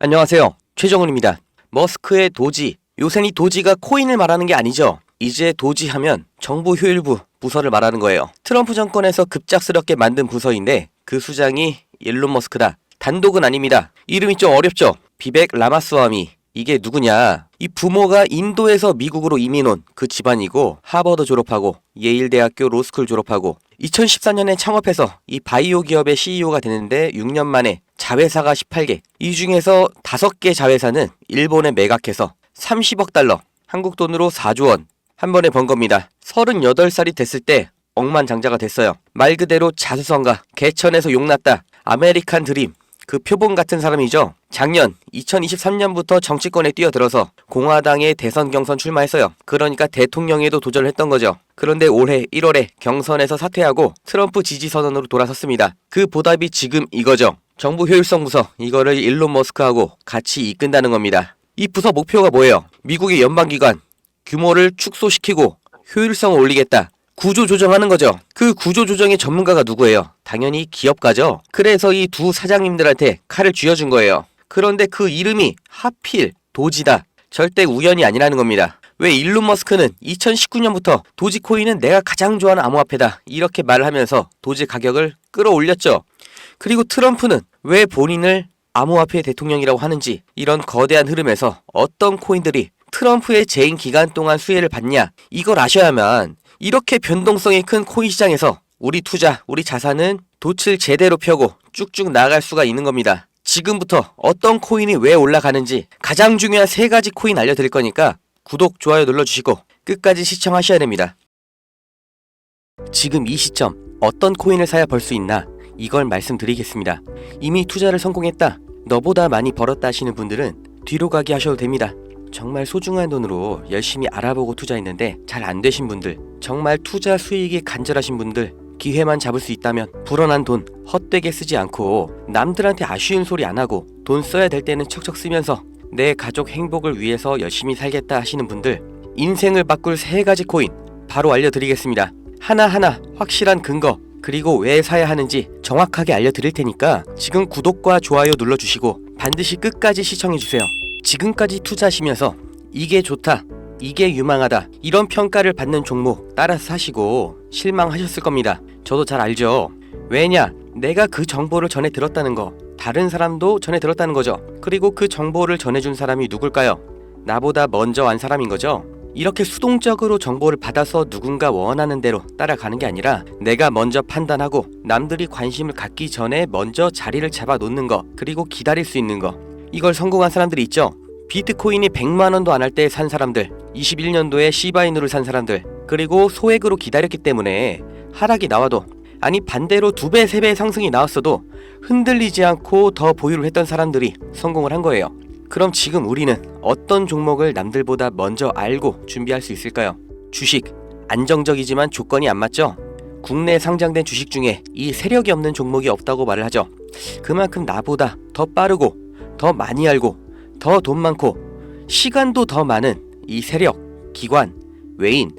안녕하세요. 최정훈입니다. 머스크의 도지. 요새는 이 도지가 코인을 말하는 게 아니죠. 이제 도지 하면 정부 효율부 부서를 말하는 거예요. 트럼프 정권에서 급작스럽게 만든 부서인데 그 수장이 일론 머스크다. 단독은 아닙니다. 이름이 좀 어렵죠. 비벡 라마스와미. 이게 누구냐? 이 부모가 인도에서 미국으로 이민 온 그 집안이고 하버드 졸업하고 예일대학교 로스쿨 졸업하고 2014년에 창업해서 이 바이오 기업의 CEO가 되는데 6년 만에 자회사가 18개. 이 중에서 5개 자회사는 일본에 매각해서 30억 달러, 한국 돈으로 4조 원 한 번에 번 겁니다. 38살이 됐을 때 억만장자가 됐어요. 말 그대로 자수성가, 개천에서 용났다. 아메리칸 드림. 그 표본 같은 사람이죠. 작년 2023년부터 정치권에 뛰어들어서 공화당의 대선 경선 출마했어요. 그러니까 대통령에도 도전을 했던 거죠. 그런데 올해 1월에 경선에서 사퇴하고 트럼프 지지 선언으로 돌아섰습니다. 그 보답이 지금 이거죠. 정부 효율성 부서, 이거를 일론 머스크하고 같이 이끈다는 겁니다. 이 부서 목표가 뭐예요? 미국의 연방기관 규모를 축소시키고 효율성을 올리겠다. 구조 조정하는 거죠. 그 구조 조정의 전문가가 누구예요? 당연히 기업가죠. 그래서 이 두 사장님들한테 칼을 쥐어준 거예요. 그런데 그 이름이 하필 도지다. 절대 우연이 아니라는 겁니다. 왜 일론 머스크는 2019년부터 도지코인은 내가 가장 좋아하는 암호화폐다 이렇게 말을 하면서 도지 가격을 끌어올렸죠. 그리고 트럼프는 왜 본인을 암호화폐 대통령이라고 하는지, 이런 거대한 흐름에서 어떤 코인들이 트럼프의 재임 기간 동안 수혜를 받냐, 이걸 아셔야만 이렇게 변동성이 큰 코인 시장에서 우리 투자, 우리 자산은 돛을 제대로 펴고 쭉쭉 나아갈 수가 있는 겁니다. 지금부터 어떤 코인이 왜 올라가는지 가장 중요한 3가지 코인 알려드릴 거니까 구독, 좋아요 눌러주시고 끝까지 시청하셔야 됩니다. 지금 이 시점 어떤 코인을 사야 벌 수 있나, 이걸 말씀드리겠습니다. 이미 투자를 성공했다, 너보다 많이 벌었다 하시는 분들은 뒤로 가게 하셔도 됩니다. 정말 소중한 돈으로 열심히 알아보고 투자했는데 잘 안 되신 분들, 정말 투자 수익이 간절하신 분들, 기회만 잡을 수 있다면 불어난 돈 헛되게 쓰지 않고 남들한테 아쉬운 소리 안 하고 돈 써야 될 때는 척척 쓰면서 내 가족 행복을 위해서 열심히 살겠다 하시는 분들, 인생을 바꿀 3가지 코인 바로 알려드리겠습니다. 하나하나 확실한 근거, 그리고 왜 사야 하는지 정확하게 알려드릴 테니까 지금 구독과 좋아요 눌러주시고 반드시 끝까지 시청해주세요. 지금까지 투자하시면서 이게 좋다, 이게 유망하다 이런 평가를 받는 종목 따라서 사시고 실망하셨을 겁니다. 저도 잘 알죠. 왜냐? 내가 그 정보를 전해 들었다는 거, 다른 사람도 전해 들었다는 거죠. 그리고 그 정보를 전해준 사람이 누굴까요? 나보다 먼저 안 사람인 거죠. 이렇게 수동적으로 정보를 받아서 누군가 원하는 대로 따라가는 게 아니라 내가 먼저 판단하고 남들이 관심을 갖기 전에 먼저 자리를 잡아 놓는 거, 그리고 기다릴 수 있는 거, 이걸 성공한 사람들이 있죠. 비트코인이 100만원도 안 할 때 산 사람들, 21년도에 시바이누를 산 사람들, 그리고 소액으로 기다렸기 때문에 하락이 나와도, 아니 반대로 2배, 3배 상승이 나왔어도 흔들리지 않고 더 보유를 했던 사람들이 성공을 한 거예요. 그럼 지금 우리는 어떤 종목을 남들보다 먼저 알고 준비할 수 있을까요? 주식, 안정적이지만 조건이 안 맞죠? 국내 상장된 주식 중에 이 세력이 없는 종목이 없다고 말을 하죠. 그만큼 나보다 더 빠르고 더 많이 알고 더 돈 많고 시간도 더 많은 이 세력, 기관, 외인,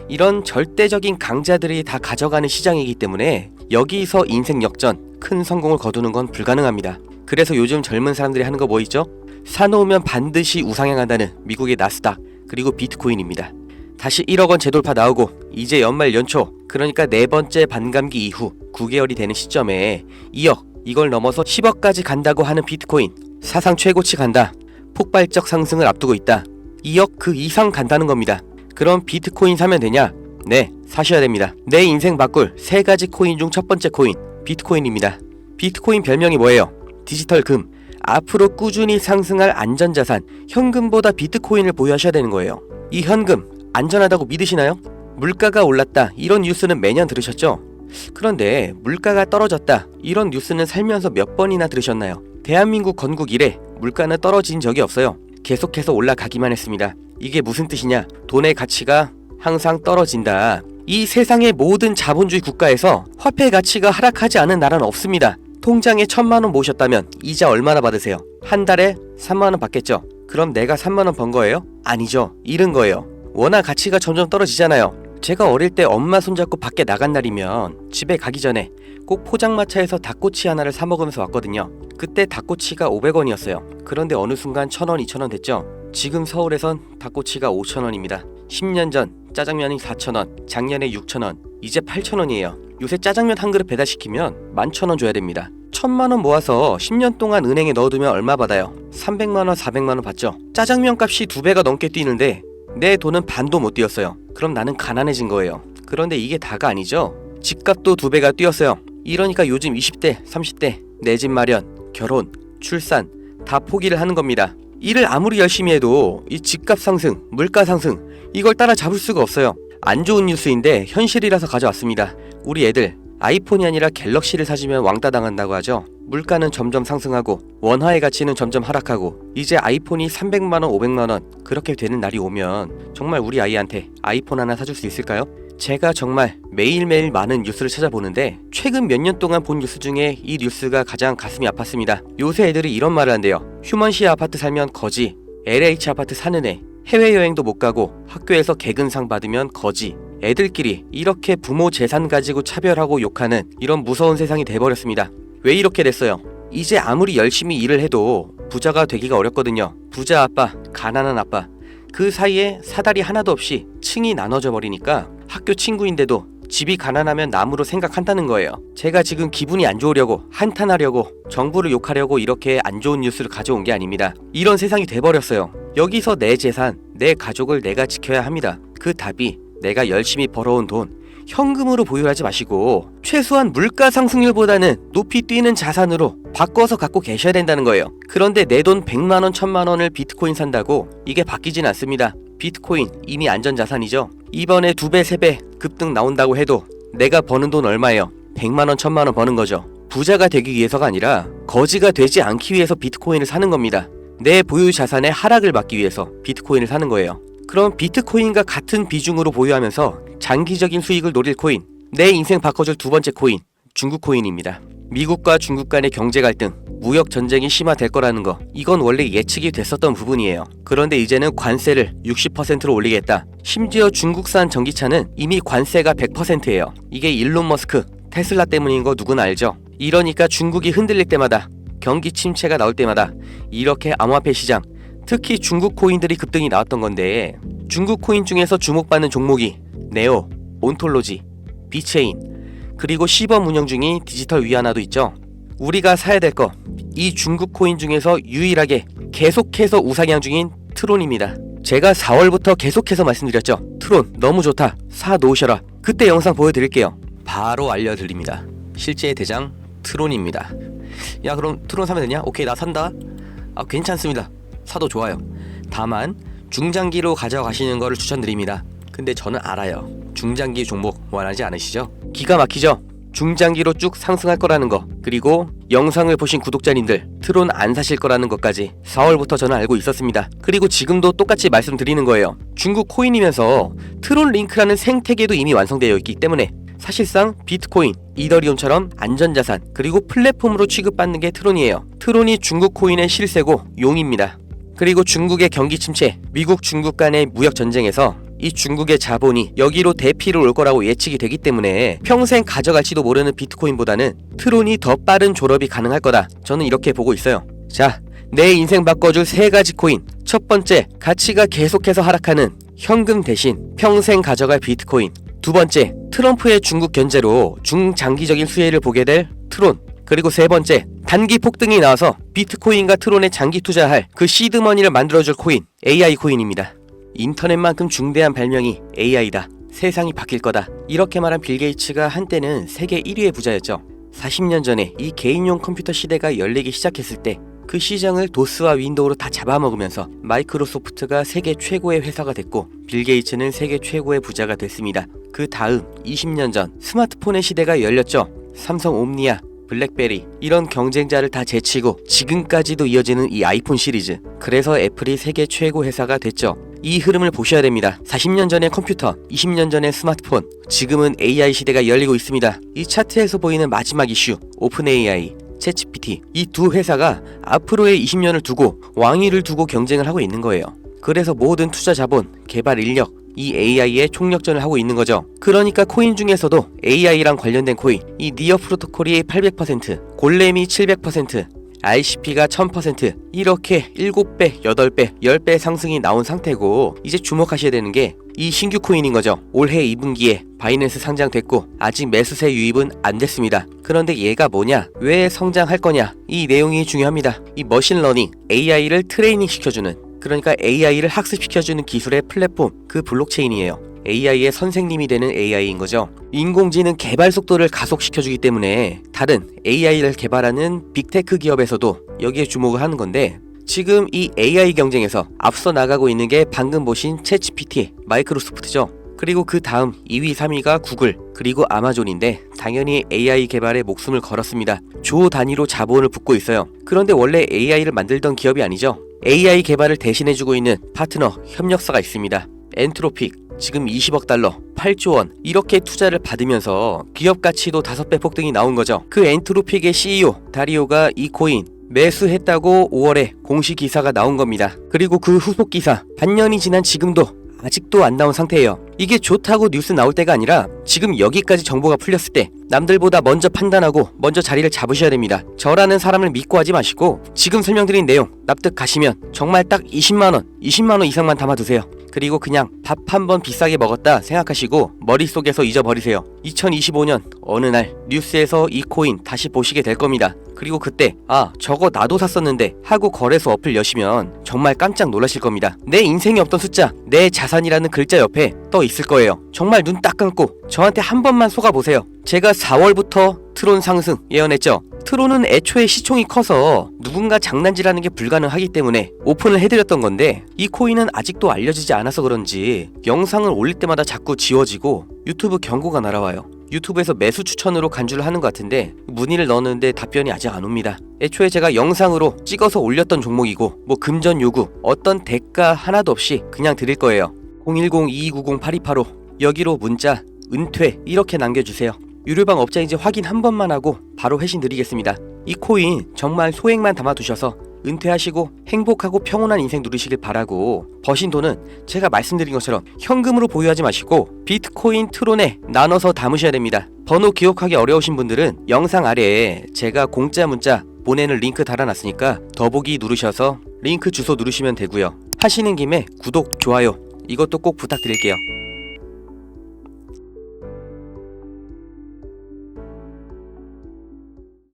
이런 절대적인 강자들이 다 가져가는 시장이기 때문에 여기서 인생 역전, 큰 성공을 거두는 건 불가능합니다. 그래서 요즘 젊은 사람들이 하는 거 뭐 있죠? 사놓으면 반드시 우상향한다는 미국의 나스닥, 그리고 비트코인입니다. 다시 1억원 재돌파 나오고 이제 연말 연초, 그러니까 4번째 반감기 이후 9개월이 되는 시점에 2억, 이걸 넘어서 10억까지 간다고 하는 비트코인, 사상 최고치 간다, 폭발적 상승을 앞두고 있다, 2억 그 이상 간다는 겁니다. 그럼 비트코인 사면 되냐? 네, 사셔야 됩니다. 내 인생 바꿀 3가지 코인 중 첫 번째 코인, 비트코인입니다. 비트코인 별명이 뭐예요? 디지털 금. 앞으로 꾸준히 상승할 안전자산, 현금보다 비트코인을 보유하셔야 되는 거예요. 이 현금 안전하다고 믿으시나요? 물가가 올랐다, 이런 뉴스는 매년 들으셨죠? 그런데 물가가 떨어졌다, 이런 뉴스는 살면서 몇 번이나 들으셨나요? 대한민국 건국 이래 물가는 떨어진 적이 없어요. 계속해서 올라가기만 했습니다. 이게 무슨 뜻이냐? 돈의 가치가 항상 떨어진다. 이 세상의 모든 자본주의 국가에서 화폐 가치가 하락하지 않은 나라는 없습니다. 통장에 1000만원 모으셨다면 이자 얼마나 받으세요? 한 달에 3만원 받겠죠? 그럼 내가 3만원 번 거예요? 아니죠. 잃은 거예요. 워낙 가치가 점점 떨어지잖아요. 제가 어릴 때 엄마 손잡고 밖에 나간 날이면 집에 가기 전에 꼭 포장마차에서 닭꼬치 하나를 사 먹으면서 왔거든요. 그때 닭꼬치가 500원이었어요. 그런데 어느 순간 1000원, 2000원 됐죠. 지금 서울에선 닭꼬치가 5000원입니다. 10년 전 짜장면이 4000원, 작년에 6000원, 이제 8000원이에요. 요새 짜장면 한 그릇 배달시키면 11,000원 줘야 됩니다. 1000만원 모아서 10년 동안 은행에 넣어두면 얼마 받아요? 300만원, 400만원 받죠. 짜장면 값이 2배가 넘게 뛰는데 내 돈은 반도 못 뛰었어요. 그럼 나는 가난해진 거예요. 그런데 이게 다가 아니죠. 집값도 2배가 뛰었어요. 이러니까 요즘 20대, 30대 내 집 마련, 결혼, 출산 다 포기를 하는 겁니다. 일을 아무리 열심히 해도 이 집값 상승, 물가 상승 이걸 따라잡을 수가 없어요. 안 좋은 뉴스인데 현실이라서 가져왔습니다. 우리 애들 아이폰이 아니라 갤럭시를 사주면 왕따 당한다고 하죠. 물가는 점점 상승하고 원화의 가치는 점점 하락하고 이제 아이폰이 300만원, 500만원 그렇게 되는 날이 오면 정말 우리 아이한테 아이폰 하나 사줄 수 있을까요? 제가 정말 매일매일 많은 뉴스를 찾아보는데 최근 몇 년 동안 본 뉴스 중에 이 뉴스가 가장 가슴이 아팠습니다. 요새 애들이 이런 말을 한대요. 휴먼시 아파트 살면 거지, LH 아파트 사는 애, 해외여행도 못 가고 학교에서 개근상 받으면 거지. 애들끼리 이렇게 부모 재산 가지고 차별하고 욕하는 이런 무서운 세상이 돼버렸습니다. 왜 이렇게 됐어요? 이제 아무리 열심히 일을 해도 부자가 되기가 어렵거든요. 부자 아빠, 가난한 아빠 그 사이에 사다리 하나도 없이 층이 나눠져 버리니까 학교 친구인데도 집이 가난하면 남으로 생각한다는 거예요. 제가 지금 기분이 안 좋으려고 한탄하려고 정부를 욕하려고 이렇게 안 좋은 뉴스를 가져온 게 아닙니다. 이런 세상이 돼버렸어요. 여기서 내 재산, 내 가족을 내가 지켜야 합니다. 그 답이 내가 열심히 벌어온 돈 현금으로 보유하지 마시고 최소한 물가 상승률보다는 높이 뛰는 자산으로 바꿔서 갖고 계셔야 된다는 거예요. 그런데 내 돈 100만원, 1000만원을 비트코인 산다고 이게 바뀌진 않습니다. 비트코인 이미 안전자산이죠. 이번에 2배, 3배 급등 나온다고 해도 내가 버는 돈 얼마예요? 100만원, 1000만원 버는 거죠. 부자가 되기 위해서가 아니라 거지가 되지 않기 위해서 비트코인을 사는 겁니다. 내 보유 자산의 하락을 막기 위해서 비트코인을 사는 거예요. 그럼 비트코인과 같은 비중으로 보유하면서 장기적인 수익을 노릴 코인, 내 인생 바꿔줄 두 번째 코인, 중국 코인입니다. 미국과 중국 간의 경제 갈등, 무역 전쟁이 심화될 거라는 거, 이건 원래 예측이 됐었던 부분이에요. 그런데 이제는 관세를 60%로 올리겠다. 심지어 중국산 전기차는 이미 관세가 100%예요. 이게 일론 머스크, 테슬라 때문인 거 누구나 알죠. 이러니까 중국이 흔들릴 때마다, 경기 침체가 나올 때마다 이렇게 암호화폐 시장, 특히 중국 코인들이 급등이 나왔던 건데, 중국 코인 중에서 주목받는 종목이 네오, 온톨로지, 비체인, 그리고 시범 운영 중인 디지털 위안화도 있죠. 우리가 사야 될 거, 이 중국 코인 중에서 유일하게 계속해서 우상향 중인 트론입니다. 제가 4월부터 계속해서 말씀드렸죠. 트론 너무 좋다, 사 놓으셔라. 그때 영상 보여드릴게요. 바로 알려드립니다. 실제의 대장 트론입니다. 야, 그럼 트론 사면 되냐? 오케이, 나 산다. 괜찮습니다. 사도 좋아요. 다만 중장기로 가져가시는 거를 추천드립니다. 근데 저는 알아요. 중장기 종목 원하지 않으시죠? 기가 막히죠? 중장기로 쭉 상승할 거라는 거, 그리고 영상을 보신 구독자님들 트론 안 사실 거라는 것까지 4월부터 저는 알고 있었습니다. 그리고 지금도 똑같이 말씀드리는 거예요. 중국 코인이면서 트론 링크라는 생태계도 이미 완성되어 있기 때문에 사실상 비트코인, 이더리움처럼 안전자산, 그리고 플랫폼으로 취급받는 게 트론이에요. 트론이 중국 코인의 실세고 용입니다. 그리고 중국의 경기 침체, 미국 중국 간의 무역 전쟁에서 이 중국의 자본이 여기로 대피를 올 거라고 예측이 되기 때문에 평생 가져갈지도 모르는 비트코인보다는 트론이 더 빠른 졸업이 가능할 거다. 저는 이렇게 보고 있어요. 자, 내 인생 바꿔줄 3가지 코인. 첫 번째, 가치가 계속해서 하락하는 현금 대신 평생 가져갈 비트코인. 두 번째, 트럼프의 중국 견제로 중장기적인 수혜를 보게 될 트론. 그리고 세 번째, 단기 폭등이 나와서 비트코인과 트론에 장기 투자할 그 시드머니를 만들어줄 코인, AI 코인입니다. 인터넷만큼 중대한 발명이 AI다. 세상이 바뀔 거다. 이렇게 말한 빌 게이츠가 한때는 세계 1위의 부자였죠. 40년 전에 이 개인용 컴퓨터 시대가 열리기 시작했을 때 그 시장을 도스와 윈도우로 다 잡아먹으면서 마이크로소프트가 세계 최고의 회사가 됐고 빌 게이츠는 세계 최고의 부자가 됐습니다. 그 다음 20년 전 스마트폰의 시대가 열렸죠. 삼성 옴니아, 블랙베리 이런 경쟁자를 다 제치고 지금까지도 이어지는 이 아이폰 시리즈. 그래서 애플이 세계 최고 회사가 됐죠. 이 흐름을 보셔야 됩니다. 40년 전의 컴퓨터, 20년 전의 스마트폰, 지금은 AI 시대가 열리고 있습니다. 이 차트에서 보이는 마지막 이슈, 오픈 AI, 챗GPT, 이 두 회사가 앞으로의 20년을 두고 왕위를 두고 경쟁을 하고 있는 거예요. 그래서 모든 투자 자본, 개발 인력, 이 AI의 총력전을 하고 있는 거죠. 그러니까 코인 중에서도 AI랑 관련된 코인, 이 니어 프로토콜이 800%, 골렘이 700%, RCP가 1000% 이렇게 7배, 8배, 10배 상승이 나온 상태고, 이제 주목하셔야 되는 게 이 신규 코인인 거죠. 올해 2분기에 바이낸스 상장됐고 아직 매수세 유입은 안 됐습니다. 그런데 얘가 뭐냐, 왜 성장할 거냐, 이 내용이 중요합니다. 이 머신러닝, AI를 트레이닝 시켜주는, 그러니까 AI를 학습시켜주는 기술의 플랫폼, 그 블록체인이에요. AI의 선생님이 되는 AI인 거죠. 인공지능 개발 속도를 가속시켜주기 때문에 다른 AI를 개발하는 빅테크 기업에서도 여기에 주목을 하는 건데, 지금 이 AI 경쟁에서 앞서 나가고 있는 게 방금 보신 챗GPT, 마이크로소프트죠. 그리고 그 다음 2위, 3위가 구글, 그리고 아마존인데 당연히 AI 개발에 목숨을 걸었습니다. 조 단위로 자본을 붓고 있어요. 그런데 원래 AI를 만들던 기업이 아니죠. AI 개발을 대신해주고 있는 파트너, 협력사가 있습니다. 엔트로픽, 지금 20억 달러, 8조 원 이렇게 투자를 받으면서 기업 가치도 5배 폭등이 나온 거죠. 그 엔트로픽의 CEO 다리오가 이 코인 매수했다고 5월에 공식 기사가 나온 겁니다. 그리고 그 후속 기사 반년이 지난 지금도 아직도 안 나온 상태예요. 이게 좋다고 뉴스 나올 때가 아니라 지금 여기까지 정보가 풀렸을 때 남들보다 먼저 판단하고 먼저 자리를 잡으셔야 됩니다. 저라는 사람을 믿고 하지 마시고 지금 설명드린 내용 납득 가시면 정말 딱 20만원 이상만 담아두세요. 그리고 그냥 밥 한 번 비싸게 먹었다 생각하시고 머릿속에서 잊어버리세요. 2025년 어느 날 뉴스에서 이 코인 다시 보시게 될 겁니다. 그리고 그때 아, 저거 나도 샀었는데 하고 거래소 어플 여시면 정말 깜짝 놀라실 겁니다. 내 인생에 없던 숫자, 내 자산이라는 글자 옆에 떠 있을 거예요. 정말 눈 딱 감고 저한테 한 번만 속아보세요. 제가 4월부터 트론 상승 예언했죠. 트론은 애초에 시총이 커서 누군가 장난질하는 게 불가능하기 때문에 오픈을 해드렸던 건데, 이 코인은 아직도 알려지지 않아서 그런지 영상을 올릴 때마다 자꾸 지워지고 유튜브 경고가 날아와요. 유튜브에서 매수 추천으로 간주를 하는 것 같은데 문의를 넣었는데 답변이 아직 안 옵니다. 애초에 제가 영상으로 찍어서 올렸던 종목이고 뭐 금전 요구, 어떤 대가 하나도 없이 그냥 드릴 거예요. 010-2290-8285 여기로 문자 은퇴 이렇게 남겨주세요. 유료방 업자인지 확인 한 번만 하고 바로 회신 드리겠습니다. 이 코인 정말 소액만 담아두셔서 은퇴하시고 행복하고 평온한 인생 누리시길 바라고, 버신 돈은 제가 말씀드린 것처럼 현금으로 보유하지 마시고 비트코인, 트론에 나눠서 담으셔야 됩니다. 번호 기억하기 어려우신 분들은 영상 아래에 제가 공짜 문자 보내는 링크 달아놨으니까 더보기 누르셔서 링크 주소 누르시면 되고요. 하시는 김에 구독, 좋아요 이것도 꼭 부탁드릴게요.